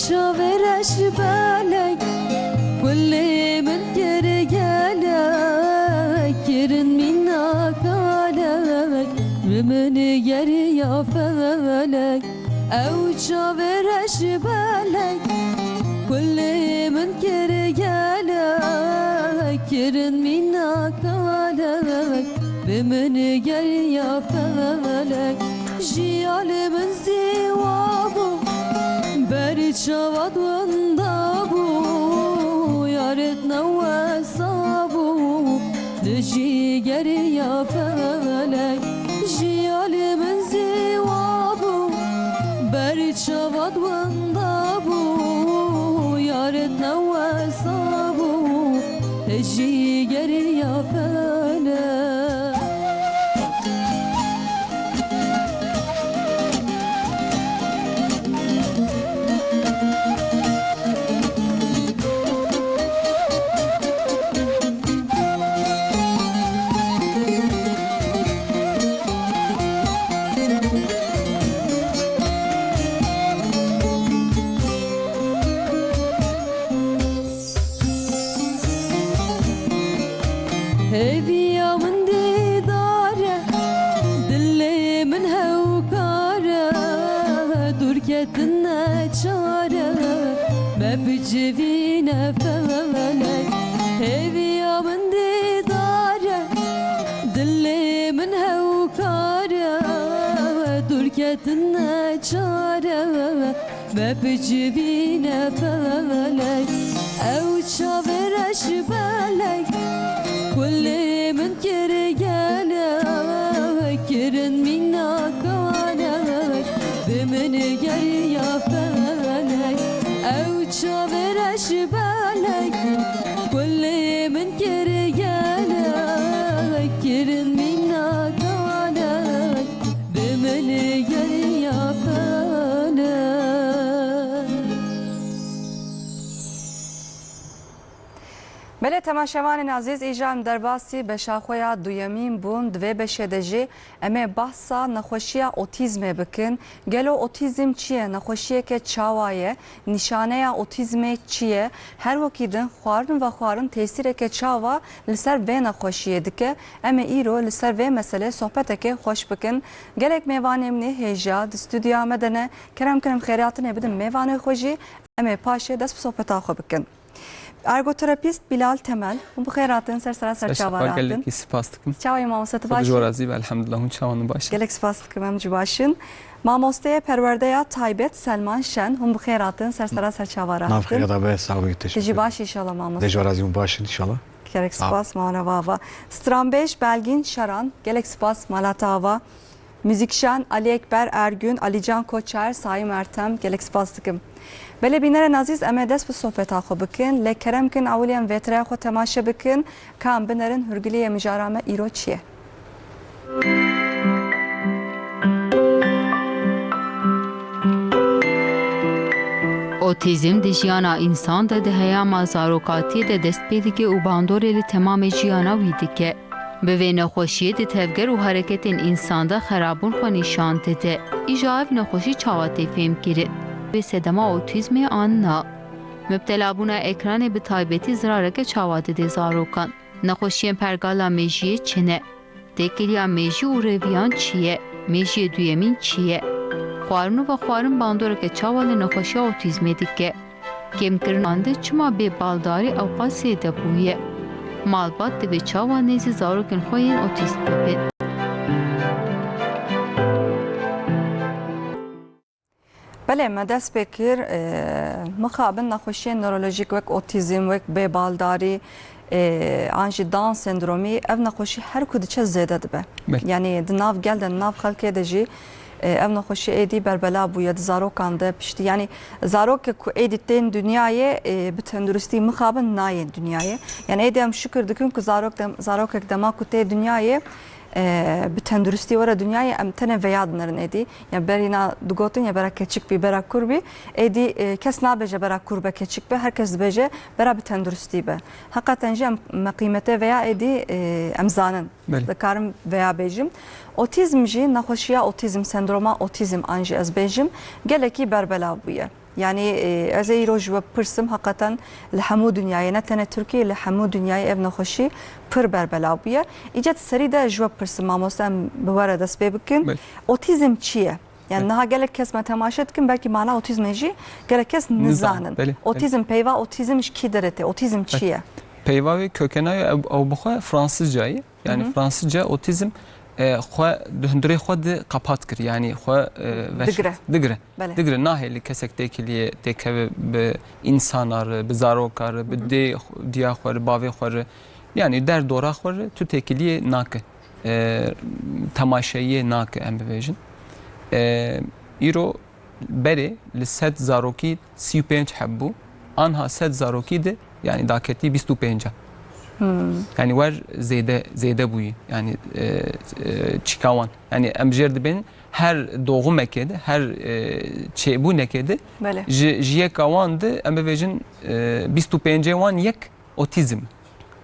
çavereş belek kulli min geri gelek girin minna kalek mimini geri ya felek ev çavereş belek kulli min geri gelek girin minna kalek mimini geri ya felek jiyalimin zivabu beri çavat vanda bu yaret nevasa bu dişi geri ya felek jiyalimin zivabu beri çavat vanda bu yaret nevasa bu dişi geri ya felek. Heviyamin didare dilli min hevkare durketin ne çare me bicivine felek Heviyamin didare dilli min hevkare durketin ne çare me bicivine felek ev çavereş belek kulli min kere gelek girin minna kalek bimini geri ya felek ev çavereş belek kulli min kere gelek girin minna kalek bimini geri ya felek. بله تماشاوان عزیز ایجام درباسی بشاخویا دویمین بون دوی بشدجی اما بحثا نخوشیا اوتیزم بکن گلو اوتیزم چیه نخوشیه که چاوایه نشانه اوتیزم چیه هر وکیدن خوارن و خوارن تاثیره که چاوا لسر و نخوشیه دکه اما ایرو لسر و مسئله صحبته که خوش بکن گلک میوانیم نه هجا استودیو آمدنه کرم خیراتنه بدن میوانه خوشی اما پاشه دست صحبت آخو بکن Ergoterapist Bilal Temel, bu xeyratın ser çavaratın. Gelek spastıkım. Çavay mamosatı başın. Jorazi ve elhamdülillah çavanı başın. Gelek spastıkım emci başın. Mamostaya perverdeya Taybet Selman Şen, bu xeyratın ser çavaratın. Nav xeyrat be sağ olun teşekkür. Deji baş inşallah mamos. Deji Jorazi başın inşallah. Gelek spas manavava. Strambeş Belgin Şaran, gelek spas malatava. Müzikşen Ali Ekber Ergün, Alican Koçer, Sayım Ertem, gelek spastıkım. بله بینر نازیز اما دست به صحبت آخو بکن لکرم کن اولیم ویتره خو تماشا بکن کام بنرن هرگلی مجارامه ایرو چیه اوتیزم دی جیانا انسان ده هیاما زاروکاتی ده دست پیدگی و باندوری لی تمام جیانا ویدگه به وی نخوشی دی تفگر و حرکت انسان ده خرابون خو نشان ده ایجاب نخوشی چاواتی فهم گیره به صدما اوتیزم آن نا مبتلا بونا اکران به تایبتی زراره که چاواده دی زاروکان نخوشی پرگالا میجیه چنه دکلیا میجی و رویان چیه میجی دویمین چیه خوارنو و خوارن باندوره که چاوال نخوشی اوتیزم دیگه کم کرنانده چما به بالداری اوقاسی ده بویه مالبات دی به چاوال نیزی زاروکن خوین اوتیزم ببید بله ما دست بکر مخابن نخوشی نورولوژیک وک اوتیزم وک ببالداری آنجی دان سندرومی اف نخوشی هر کدی چه زیاده دبه یعنی دناف گلد ناف خلق دجی ev نخوشی ایدی بربلا بوید زاروکان ده پشتی یعنی زاروک کو ایدی تین دنیای به تندرستی مخابن ناین دنیای یعنی ایدی هم شکر دکن که زاروک دما کو تی دنیای به تندرستی وره دنیای ام تنه ویاد نرن ایدی یا برینا دگوتن یا برا کچک بی برا کربی ایدی کس نابجه برا کربه کچک به هر کس بجه برا به تندرستی به حقیقتا جم مقیمته ویا ایدی امزانن دکارم ویا بیجم اوتیزم جی نخوشیا اوتیزم سندروما اوتیزم انجی از بیجم گلکی بربلا بویه yani ez ê roj ve pirsım hakikaten li hemû dünyayê ne tene Türkiye li hemû dünyayê ev nexweşî pir berbelav bûye. İcat serî de ji we pirsım mamoste em bi were dest pê bikin. Otîzm çi ye? Yani niha gelek kes me temaşe dikin belkî mala otîzmê jî gelek kes nizanin. Otîzm peyva otîzm ji kî derê tê? Otîzm çi ye? Peyva ve kökenayı ew bixwe Fransızcayı. Yani Fransızca otizm xwe hundirê xwe de qapat kir. Yani xwe digire. Digire nahê kesek têkiliye têkeve bi insanar, bi zarokar, bi dê diya xwe, bavê xwe. Yani derdora xwe tu têkiliye nake. Temaşeyê nake em bibêjin. îro berê li sed zarokî 35 hebû. Anha sed zarokî de yani daketî 25. Yani var zêde bûyî. Yani çikawan. Yani em jêr dibin her doğumekê de her çêbûnekê de ji yeka wan de em bibêjin 25 wan yek otîzm.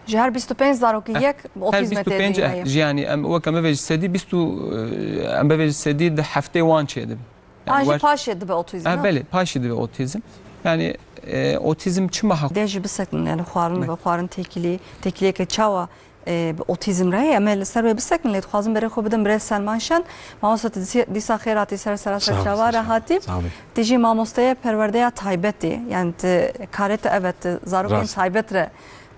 Ji her 25 zarokî yek otîzme tê heye. Yani em wek em bibêjin sedî em bibêjin sedî de heftê wan çê dibin. Yani jî paşê dibe otîzm. Belê paşê dibe otîzm. Yani otizm çima hak. Dê jî bisekin yani xwarin ve xwarin têkiliyeke çawa otîzm re em li ser wê bisekin lê dixwazim berê xwe bidim birê Selman Şen mamoste dîsa xêr hatî ser çawa re hatî tê jî mamosteye perwerdeya taybetê yani karê te evet zarokên taybet re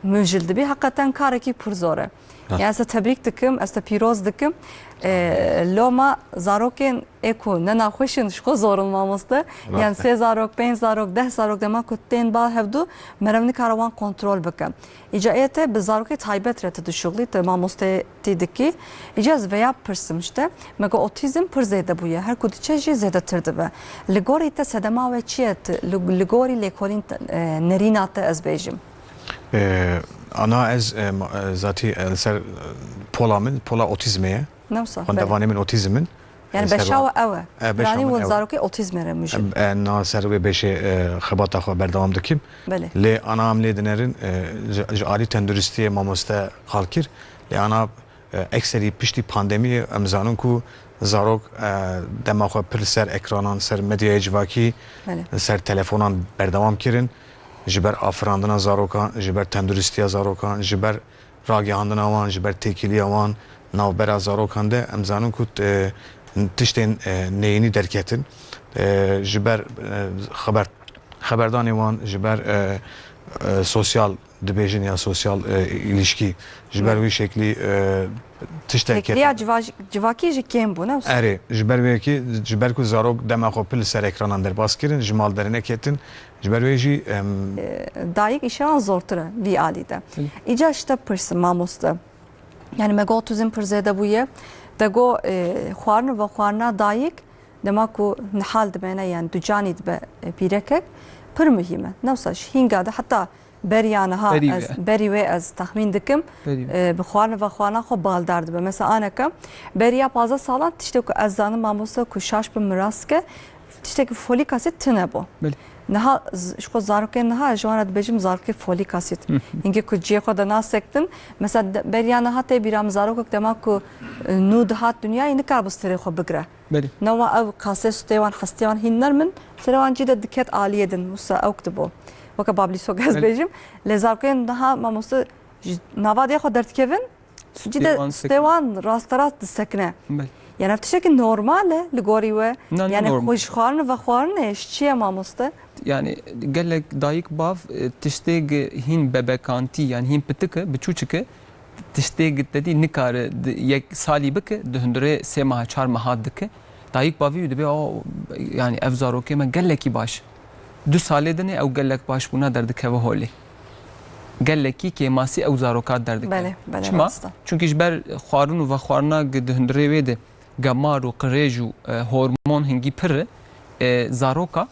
müjil dibî hakikaten karekî pir zor e. Yani ez te tebrik dikim, ez te pîroz dikim. Loma zarokên eko ne naxweşin ji xwe zorin mamoste. Yani 3 zarok, 5 zarok, 10 zarok dema ku tên ba hevdû merev nikare wan kontrol bike. İca te bi zarokê taybet re te dişuxlî te mamosteyê tê dikî. İca ez veya pirsim işte. Mega otîzm pir zêde bûye. Her ku diçe jî zêdetir dibe. Li gorî te sedema we çi ye? Li gorî lêkolîn nerîna te ez bêjim. Ana ez zatî ser pola otizmeye. Newsa. Xwendevanê min otizmin. Yani beşawa ew e. Yani wê zarokê otîzmê re mijî. Na ser wê beşê xebata xwe berdewam dikim. Belê. Lê ana em lê dinerin ji alî tenduristiyê mamoste xalkir. Lê ana ekserî piştî pandemiyê em zanin ku zarok dema xwe pir ser ekranan, ser medyaya civakî, ser telefonan berdewam kirin. Ji ber afirandina zarokan, ji ber tenduristiya zarokan, ji ber ragihandina wan, ji ber têkiliya wan, navbera zarokan de em zanin ku tiştên neyînî derketin. Ji ber xeberdanê wan, ji ber sosyal dibêjin ya sosyal ilişkî, ji ber wî şeklî tiştek têkiliya civakî jî kêm bû ne? Erê ji ber wêkî ji ber ku zarok dema xwe pil ser ekranan derbas kirin, ji mal derê neketin. Ji ber wê jî dayîk îşewan zortir e vî alî de. Îca ji te pirsim mamoste. Yani me got otîzm pir zêde bûye. De got xwarin ve xwarina dayîk dema ku nihal dibêne yani du canî dibe pîrekek pir muhîm e. Newsa ji hînga de heta beriya niha berî wê ez texmîn dikim bi xwarin ve xwarina xwe baldar dibe. Mesela aneke beriya 15 salan tiştek ku ez zanim mamoste ku şaş bi miraske tiştekî folik asit tune bû. Niha ji xwe zarokên niha ji wan re dibêjim zarokê folik asit. Hingê ku ciyê xwe de nasektin mesela beriya niha tê bîra zarokek dema ku nû dihat dünyayê nikar bi sterê xwe bigire. Newa ew kasê stê wan hestê wan hîn nermin serê wan cî de diket aliyê din wisa ew dibû. Weke bablîsok ez bêjim lê zarokên niha mamoste nava dê xwe derdikevin cî de stê wan rasterast disekine. Yani ev tiştekî normal e li gorî we yani xweşxwarin ve xwarinê ji çi ye mamoste? Yani gelek dayık bav tiştek hin bebekantî yani hin pitike biçûçike tiştek dedî nikare yek salî bike di hundirê 3 meha 4 meha dike dayık bavî dibe yani ev zarokê me gelekî baş 2 salê dinê ew gelek baş bûna derdikeve holê gelekî kêmasî ew zaroka derdike çima çünkü ji ber xwarin û vexwarina di hundirê wê de gemar û qirêj û hormon hingî pir zaroka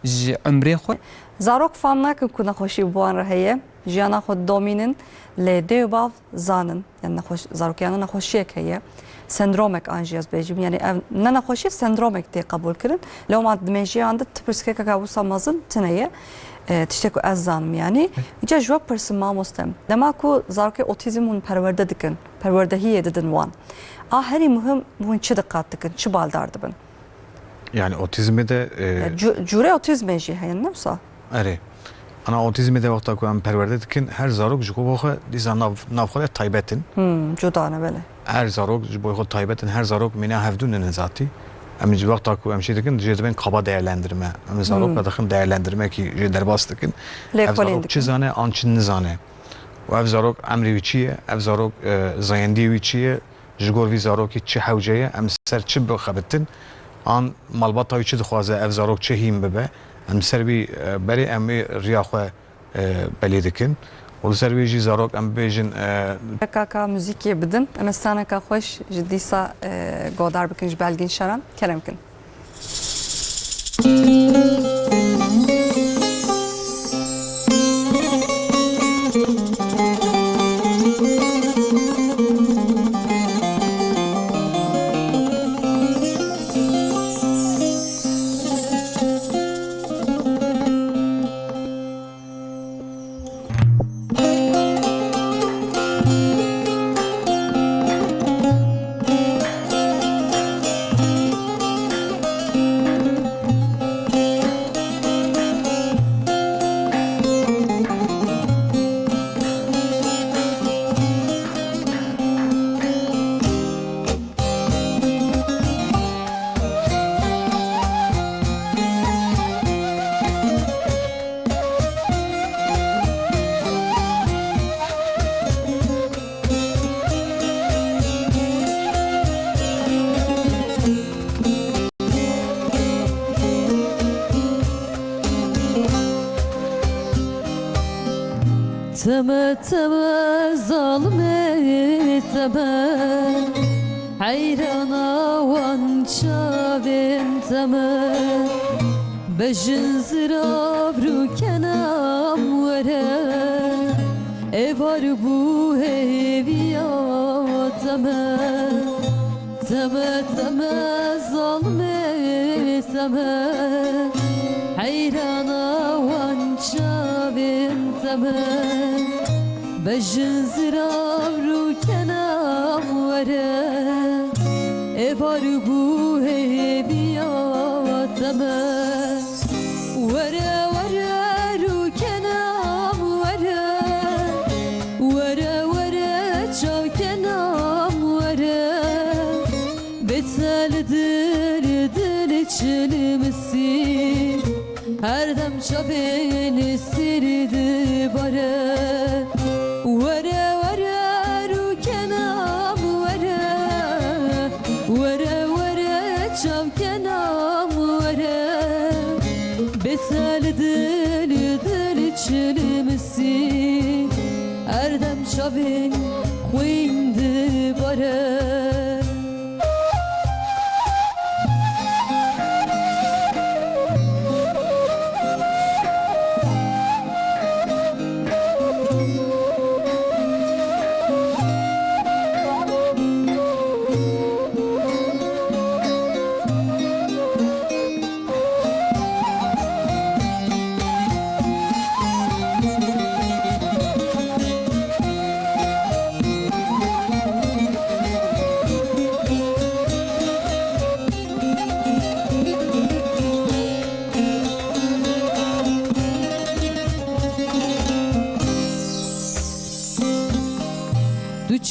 ji ömrê xwe zarok fam nakin ku nexweşî bi wan re heye jiyana xwe domînin lê dê û bav zanin yani zarokiyana nexweşiyek heye sendromek an jî ez bêjim yani ev ne nexweşî sendromek tê qebûl kirin lê wan dimêjiyan de pirskekeka wisa mezin tune ye tiştek ku ez zanim yani îca ji we pirsim mamostem dema ku zarokê otîzm hûn perwerde dikin perwerdehiyê didin wan a herî muhim hûn çi diqat dikin çi baldar dibin Yani otizmi de Cure otizm jî heyin nemsa? اره انا اوتیزم ده وقتا که ام پرورده دکن هر زاروک جو بخو دیزا ناف خود تایبتن Cuda ne böyle. هر زاروک جو بخو تایبتن her زاروک مینا هفدون zati ام جو وقتا که ام شی دکن دیجه ben kaba değerlendirme ام زاروک بدخن değerlendirme ki je derbas dikن ev zarok çizane ançın nizane و ev zarok emri viçiye ev zarok zayendi viçiye jgor vi zaroki çi hewceye em ser çi bixebitin an malbata viçi dixwaze ev zarok çi hîm bibe em ser vî berê em ê riya xwe belê dikin û li ser vê jî zarok em bêjin Kaka müzikiye bidin. Em staneka hoş ji dîsa godar bikin ji belgên şeran kerem kin. Teme teme zalme teme Hayrana wan çavim teme Bejin zirabru kenam vere Evar bu heviya teme Teme teme zalme teme Hayrana wan çavim teme Bejin zirabru kenam vere Evar bu heviya teme Vere vere ru kenam vere Vere vere çav kenam vere Betel dil dil çelimsi Her dem çaveni sirdi bare Vere vere ru kenam vere Vere vere çav kenam vere Betel dil dil çelimsi Erdem çavin kuyndi bare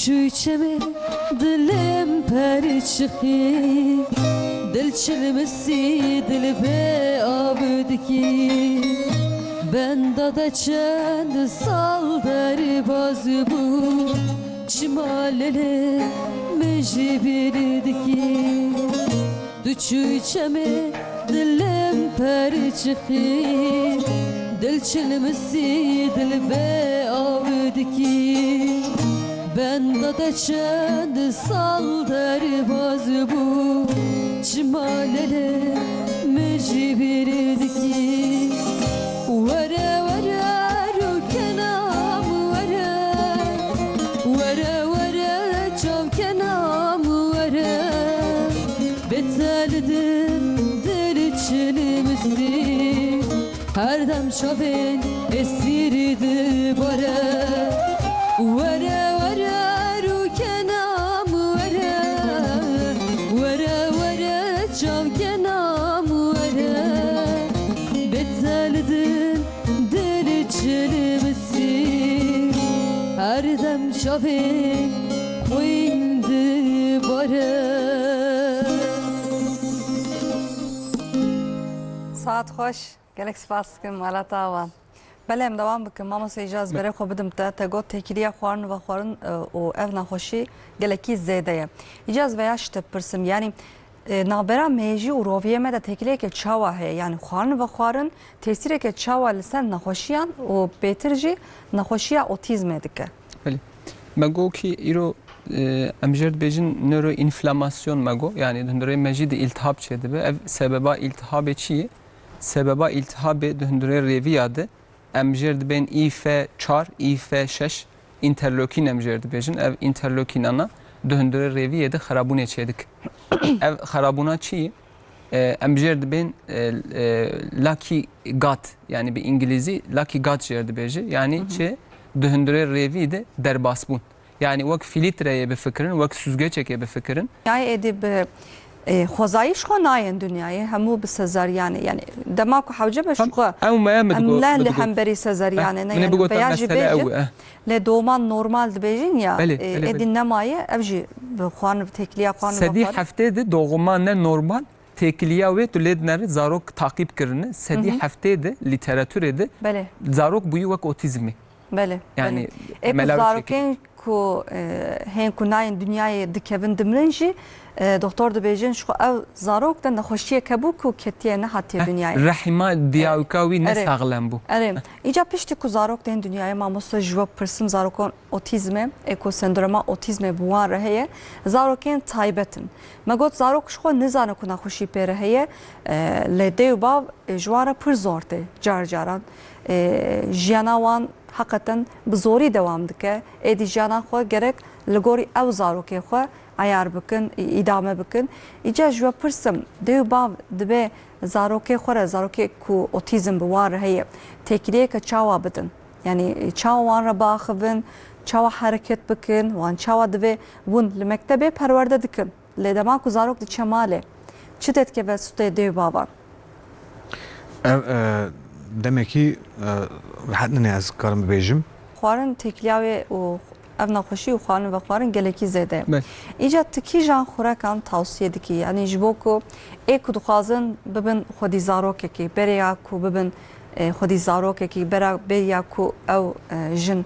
Çüçeme dilim perçiği Dil çilmesi dil be abdiki Ben da çend sal derbaz bu Çimalele mecbirdiki Çüçeme dilim perçiği Dil çilmesi dil be abdiki Ben da çend sal derbaz bu Çimalele mecbirdiki Vere vere ru kenam vere Vere vere çav kenam vere Beteldim deli çelimsi Her dem çavin esirdi bare Vere vere ru kenam vere Vere vere çav kenam çelimisin her dem çavin koyundu bara. ساعت خوش گلک سپاس کم مالا تاوان بله ام دوام بکم ماما سیجاز بره خوب بدم تا گوت تکیریا خوارن و خوارن و اف نخوشی گلکی زیده یه ایجاز ویاش تپرسم یعنی نابرا میجی و رویه مده تکیلیه که چاوا هی یعنی خوارن و خوارن تاثیره که چاوا لسن نخوشیان و بهترجی نخوشیا اوتیزم دکه بله مگو کی ایرو امجرد بیجن نورو انفلاماسyon مگو yani döndüre mecidi iltihap çedi be ev sebeba iltihabı çiye sebeba iltihabı döndüre reviyadı emjerd ben ife 4 ife 6 interleukin emjerd bejin ev interleukin ana döndüre reviyede xarabune çedik ev xarabuna çiye emjerd ben lucky gut yani bir İngilizi lucky gut jerdi beji yani çe döndüre reviyede derbasbun yani vak filtreye befikirin vak süzgeceke befikirin yani edip خوزایش خو ناین دنیای همو به سزاریانه یعنی دماغ حوجه بشقه او ما ام لا لهم بری سزاریانه نه یعنی بیاجی بیجی لدومان نورمال دبیجین یا ادین نمایه افجی بخوان تکلیه خوان سدی هفته ده doğuma ne normal tekliya ve tüledneri zarok takip kirine sedi hafte de literatüre de zarok buyu vak otizmi بله yani زاروکین کو هن کناین دنیای دکوین دمرنجی دکتر دبیجن شو او زاروک دن خوشیه کبو کو کتیه نه حتی دنیای رحمه دیاوکاوی نه ساغلم بو ارم ایجا پشتی کو زاروک دن دنیای ما مست جواب پرسم زاروکون اوتیزم اکو سندروما اوتیزم بوان رهیه زاروکین تایبتن مگوت زاروک شو نزانه کو نخوشی پره هیه لدی با جواره پر زورته جار جاران جیانوان حقیقتا بزوری دوام دکه ایدی جانا خو گرک لگوری او زاروکی خو عیار بکن ادامه بکن ایجا جو پرسم دیو باو دبه زاروکی خوره زاروکی کو اوتیزم بوار هی تکلیه که چاوا بدن یعنی چاوا وان را باخبن چاوا حرکت بکن وان چاوا دبه ون لمکتبه پرورده دکن لدما کو زاروک دی چماله چیت که وسط دیو باوا demek ki hatta ne az karım bejim. خوارن تکلیه و ev نخوشی و خوان و خوارن گلکی زده. ایجاد تکی جان خوراکان توصیه دکی یعنی جبو کو ایک دخوازن ببن خودی زاروک کی بریا کو ببن خودی زاروک کی بریا کو او جن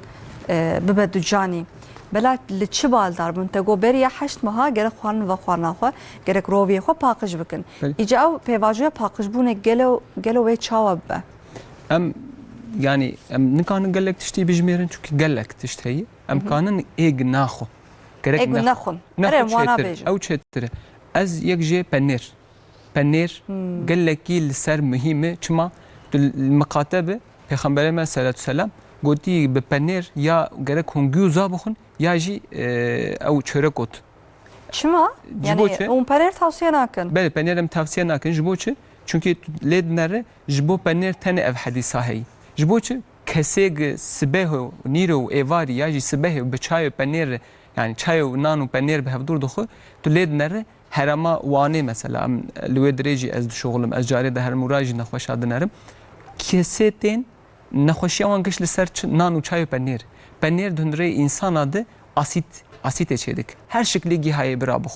ببد جانی بلا لچی بالدار بون تگو بریا 8 ماه گره خوان و خوان خو گره روی خو پاکش بکن. ایجا او پیواجه پاکش بونه گلو و چاوب. ام yani em nikanın gellek tişti bijmerin çünkü gellek tişteyi em kanın eg naxu gerek naxun ere wana bej ew çetire ez yek je penir gelleki li ser mühimi çima mukatabe peygamberime sallallahu selam goti be penir ya gerek hungu zabuxun ya ji ew çörek ot çima yani un penir tavsiye nakin bel penirem tavsiye nakin jiboçi çünkü lednere jibo penir tane ev hadisa hey jiboçi keseg sibeho niro evari ya ji sibeho be çay penir yani çay nanu penir be havdur doxu tu lednere herama vane mesela lwedreji ez şoğlum ez cari de her muraji naxoş adnerim keseten naxoşyawan gişli ser nanu çay penir döndüre insan adı asit eçedik her şekli gihaye birabuh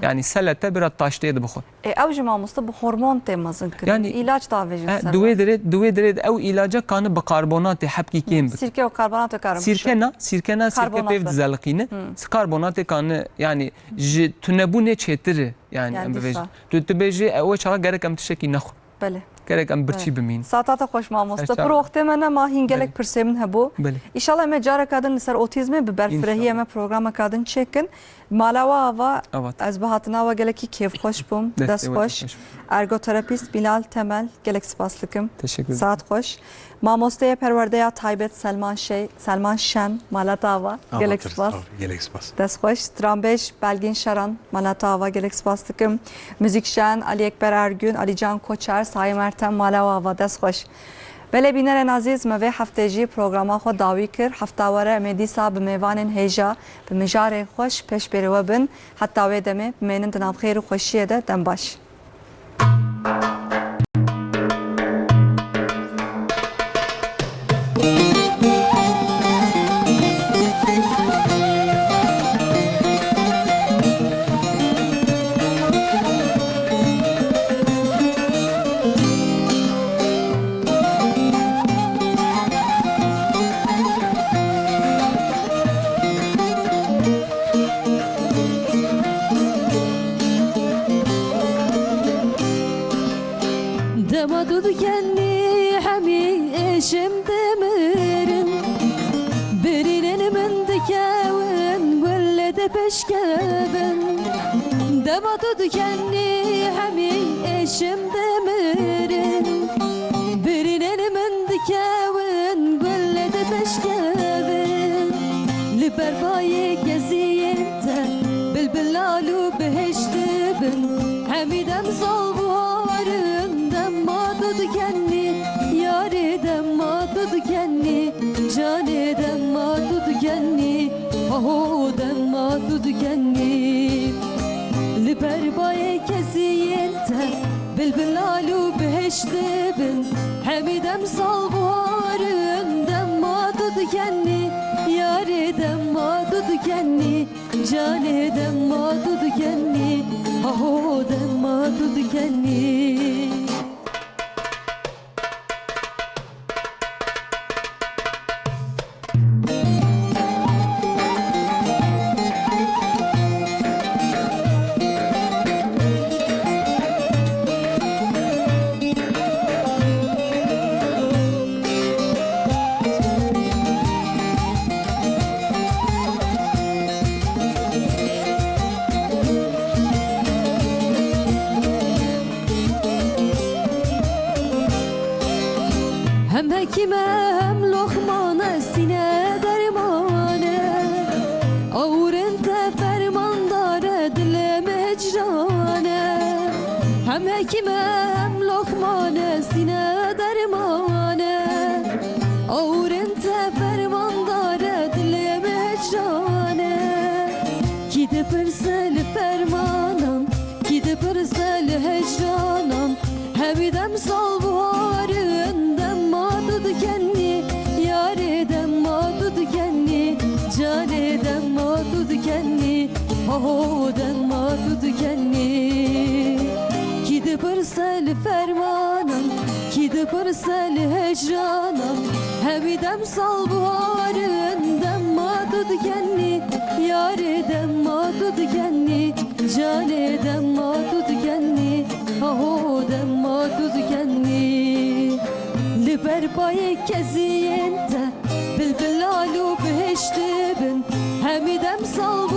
yani selete biraz taştaydı bu. Evcima musta bu hormon temazın kır. Yani ilaç da verirsin. Duvedere ev ilaca kanı bikarbonatı hepki kim? Sirke o karbonatı karım. Sirke pev dizalqini. Karbonatı kanı yani tünebu ne çetiri yani bevej. Tübeji o çağa gerek am tişeki nax. Bele. gerek em birçî bimîn. Satata xoş mamosta. Pro wextê me ne ma hîngelek pirsê min hebû. İnşallah me careka din li ser otîzmê bi berfirehiyê me programeka din çêkin. Mala we ava ez bi hatina we gelekî kêfxweş bûm. Dest xweş. Ergoterapîst Bilal Temel gelek spas dikim. Teşekkür ederim. Saat xweş. Mamostaya perwerdeya taybet Selman Şen malata ava gelek spas. Gelek spas. Dest xweş. Stranbêj Belgin Şeran malata ava gelek spas dikim. Müzik Şen Ali Ekber Ergün Alican Koçer Sayı Mertem mala ava dest xweş. Bele bînerên azîz me vê heftê jî programa xwe dawî kir. Hefta were me dîsa bi mêvanên hêja bi mijarê xweş pêşberê we bin. Heta wê demê bimênin di navxêr û xweşiyê de dem baş. şimdi mirin birinin min dikevin böyle de peşkevin demadı dikenli hemin eşim demirin birinin min dikevin böyle de peşkevin Liberbayı geziyinde bilbilalu behişti bin Hamidem zal buharın demadı dikenli Yari demadı dikenli Cani demadı dikenli Aho demadı dikenli Liberbayı geziyinde bilbilalu behişti bin Hamidem zal buharın demadı dikenli Yari demadı dikenli Cani demadı dikenli Aho demadı dikenli Hem hekime hem lokmana sine dermane Avrente fermandare dile mecrane Hem hekime hem lokmana sine dermane Avrente fermandare dile mecrane Gide pırsel fermanam Gide pırsel hecranam Hemidem sal buharın demadı dikenli Yari demadı dikenli Cani demadı dikenli Aho demadı dikenli Gide pırsel fermanam Gide pırsel hecranam Hemidem sal buharın demadı dikenli Yari demadı dikenli Cani demadı dikenli Aho demadı dikenli Liberbayı geziyinde Bilbilalu behişti bin Hamidem sal